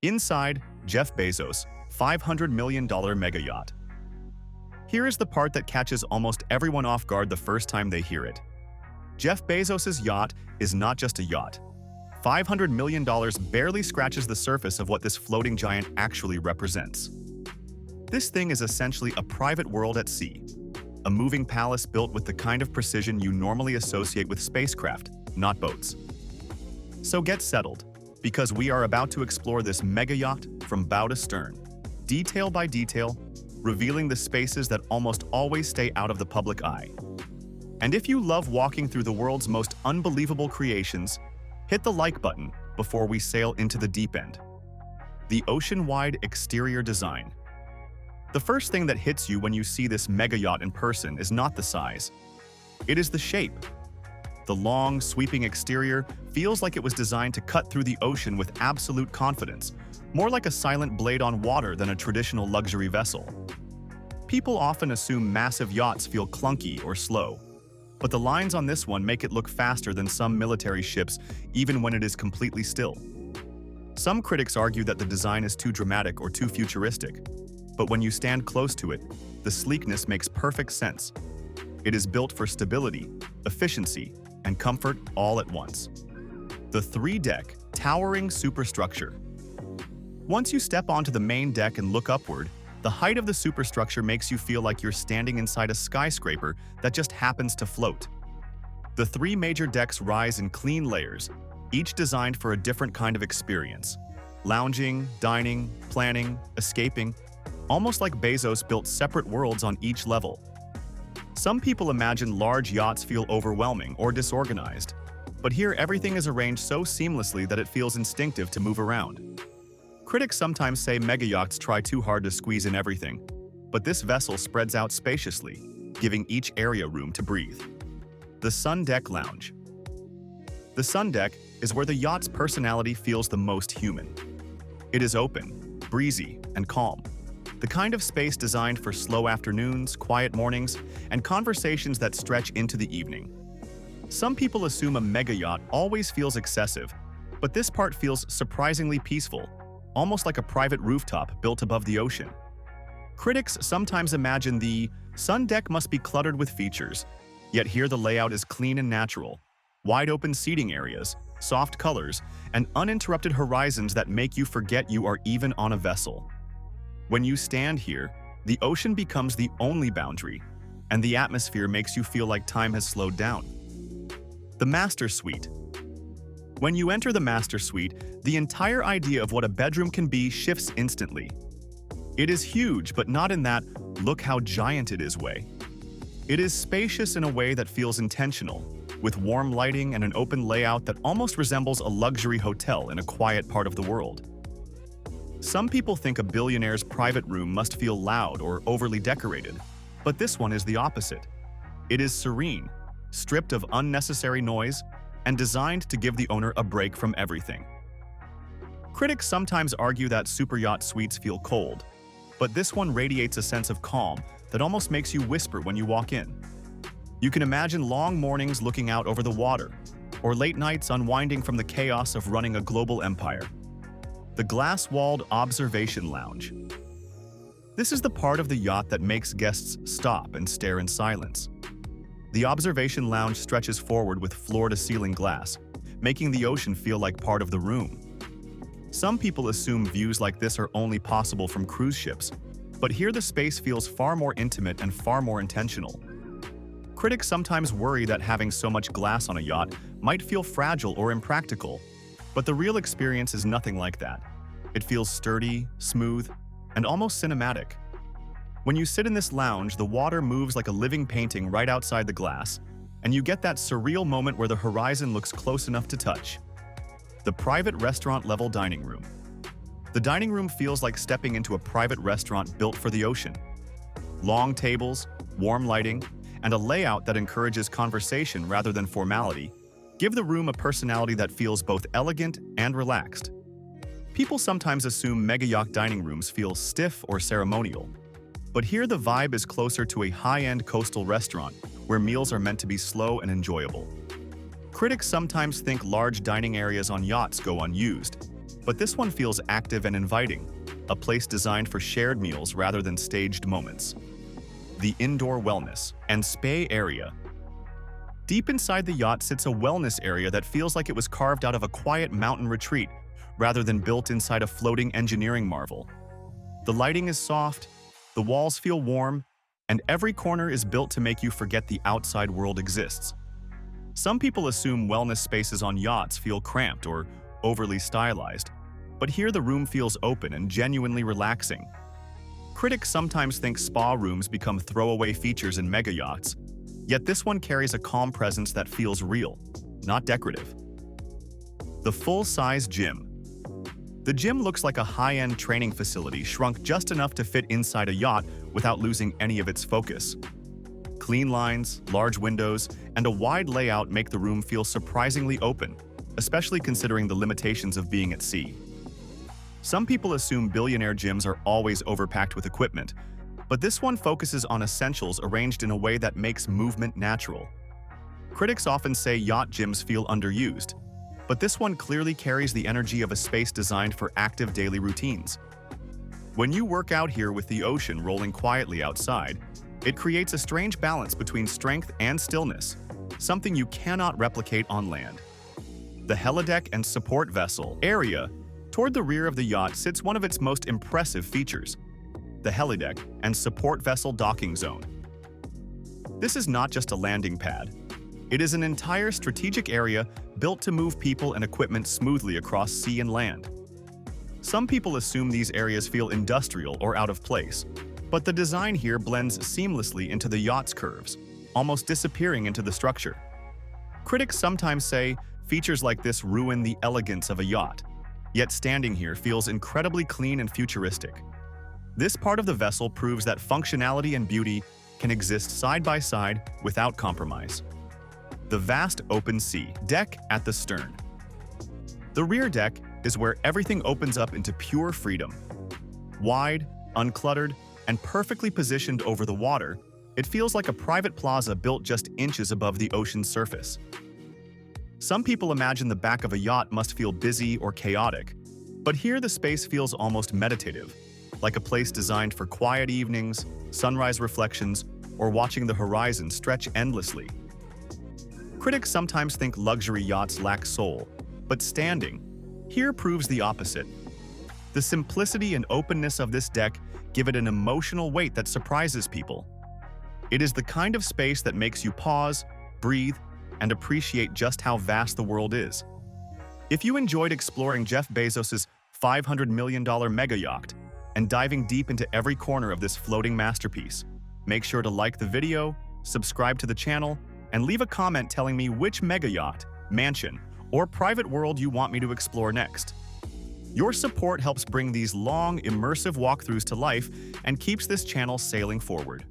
Inside, Jeff Bezos' $500 million mega yacht. Here is the part that catches almost everyone off guard the first time they hear it. Jeff Bezos' yacht is not just a yacht. $500 million barely scratches the surface of what this floating giant actually represents. This thing is essentially a private world at sea, a moving palace built with the kind of precision you normally associate with spacecraft, not boats. So get settled, because we are about to explore this mega yacht from bow to stern, detail by detail, revealing the spaces that almost always stay out of the public eye. And if you love walking through the world's most unbelievable creations, hit the like button before we sail into the deep end. The ocean-wide exterior design. The first thing that hits you when you see this mega yacht in person is not the size. It is the shape. The long, sweeping exterior feels like it was designed to cut through the ocean with absolute confidence, more like a silent blade on water than a traditional luxury vessel. People often assume massive yachts feel clunky or slow, but the lines on this one make it look faster than some military ships, even when it is completely still. Some critics argue that the design is too dramatic or too futuristic, but when you stand close to it, the sleekness makes perfect sense. It is built for stability, efficiency, and comfort all at once. The 3-deck, towering superstructure. Once you step onto the main deck and look upward, the height of the superstructure makes you feel like you're standing inside a skyscraper that just happens to float. The 3 major decks rise in clean layers, each designed for a different kind of experience. Lounging, dining, planning, escaping, almost like Bezos built separate worlds on each level. Some people imagine large yachts feel overwhelming or disorganized, but here everything is arranged so seamlessly that it feels instinctive to move around. Critics sometimes say mega yachts try too hard to squeeze in everything, but this vessel spreads out spaciously, giving each area room to breathe. The Sun Deck Lounge. The Sun Deck is where the yacht's personality feels the most human. It is open, breezy, and calm. The kind of space designed for slow afternoons, quiet mornings, and conversations that stretch into the evening. Some people assume a mega yacht always feels excessive, but this part feels surprisingly peaceful, almost like a private rooftop built above the ocean. Critics sometimes imagine the Sun Deck must be cluttered with features, yet here the layout is clean and natural. Wide open seating areas, soft colors, and uninterrupted horizons that make you forget you are even on a vessel. When you stand here, the ocean becomes the only boundary, and the atmosphere makes you feel like time has slowed down. The Master Suite. When you enter the Master Suite, the entire idea of what a bedroom can be shifts instantly. It is huge, but not in that "look how giant it is" way. It is spacious in a way that feels intentional, with warm lighting and an open layout that almost resembles a luxury hotel in a quiet part of the world. Some people think a billionaire's private room must feel loud or overly decorated, but this one is the opposite. It is serene, stripped of unnecessary noise, and designed to give the owner a break from everything. Critics sometimes argue that superyacht suites feel cold, but this one radiates a sense of calm that almost makes you whisper when you walk in. You can imagine long mornings looking out over the water, or late nights unwinding from the chaos of running a global empire. The glass-walled observation lounge. This is the part of the yacht that makes guests stop and stare in silence. The observation lounge stretches forward with floor-to-ceiling glass, making the ocean feel like part of the room. Some people assume views like this are only possible from cruise ships, but here the space feels far more intimate and far more intentional. Critics sometimes worry that having so much glass on a yacht might feel fragile or impractical, but the real experience is nothing like that. It feels sturdy, smooth, and almost cinematic. When you sit in this lounge, the water moves like a living painting right outside the glass, and you get that surreal moment where the horizon looks close enough to touch. The private restaurant-level dining room. The dining room feels like stepping into a private restaurant built for the ocean. Long tables, warm lighting, and a layout that encourages conversation rather than formality give the room a personality that feels both elegant and relaxed. People sometimes assume mega yacht dining rooms feel stiff or ceremonial, but here the vibe is closer to a high-end coastal restaurant where meals are meant to be slow and enjoyable. Critics sometimes think large dining areas on yachts go unused, But this one feels active and inviting, a place designed for shared meals rather than staged moments. The indoor wellness and spa area. Deep inside the yacht sits a wellness area that feels like it was carved out of a quiet mountain retreat rather than built inside a floating engineering marvel. The lighting is soft, the walls feel warm, and every corner is built to make you forget the outside world exists. Some people assume wellness spaces on yachts feel cramped or overly stylized, but here the room feels open and genuinely relaxing. Critics sometimes think spa rooms become throwaway features in mega yachts, yet this one carries a calm presence that feels real, not decorative. The full-size gym. The gym looks like a high-end training facility shrunk just enough to fit inside a yacht without losing any of its focus. Clean lines, large windows, and a wide layout make the room feel surprisingly open, especially considering the limitations of being at sea. Some people assume billionaire gyms are always overpacked with equipment, but this one focuses on essentials arranged in a way that makes movement natural. Critics often say yacht gyms feel underused, but this one clearly carries the energy of a space designed for active daily routines. When you work out here with the ocean rolling quietly outside, it creates a strange balance between strength and stillness, something you cannot replicate on land. The helideck and support vessel area. Toward the rear of the yacht sits one of its most impressive features, the helideck and support vessel docking zone. This is not just a landing pad. It is an entire strategic area built to move people and equipment smoothly across sea and land. Some people assume these areas feel industrial or out of place, but the design here blends seamlessly into the yacht's curves, almost disappearing into the structure. Critics sometimes say features like this ruin the elegance of a yacht, yet standing here feels incredibly clean and futuristic. This part of the vessel proves that functionality and beauty can exist side by side without compromise. The vast open sea deck at the stern. The rear deck is where everything opens up into pure freedom. Wide, uncluttered, and perfectly positioned over the water, it feels like a private plaza built just inches above the ocean's surface. Some people imagine the back of a yacht must feel busy or chaotic, but here the space feels almost meditative, like a place designed for quiet evenings, sunrise reflections, or watching the horizon stretch endlessly. Critics sometimes think luxury yachts lack soul, but standing here proves the opposite. The simplicity and openness of this deck give it an emotional weight that surprises people. It is the kind of space that makes you pause, breathe, and appreciate just how vast the world is. If you enjoyed exploring Jeff Bezos' $500 million mega yacht and diving deep into every corner of this floating masterpiece, make sure to like the video, subscribe to the channel, and leave a comment telling me which mega yacht, mansion, or private world you want me to explore next. Your support helps bring these long, immersive walkthroughs to life and keeps this channel sailing forward.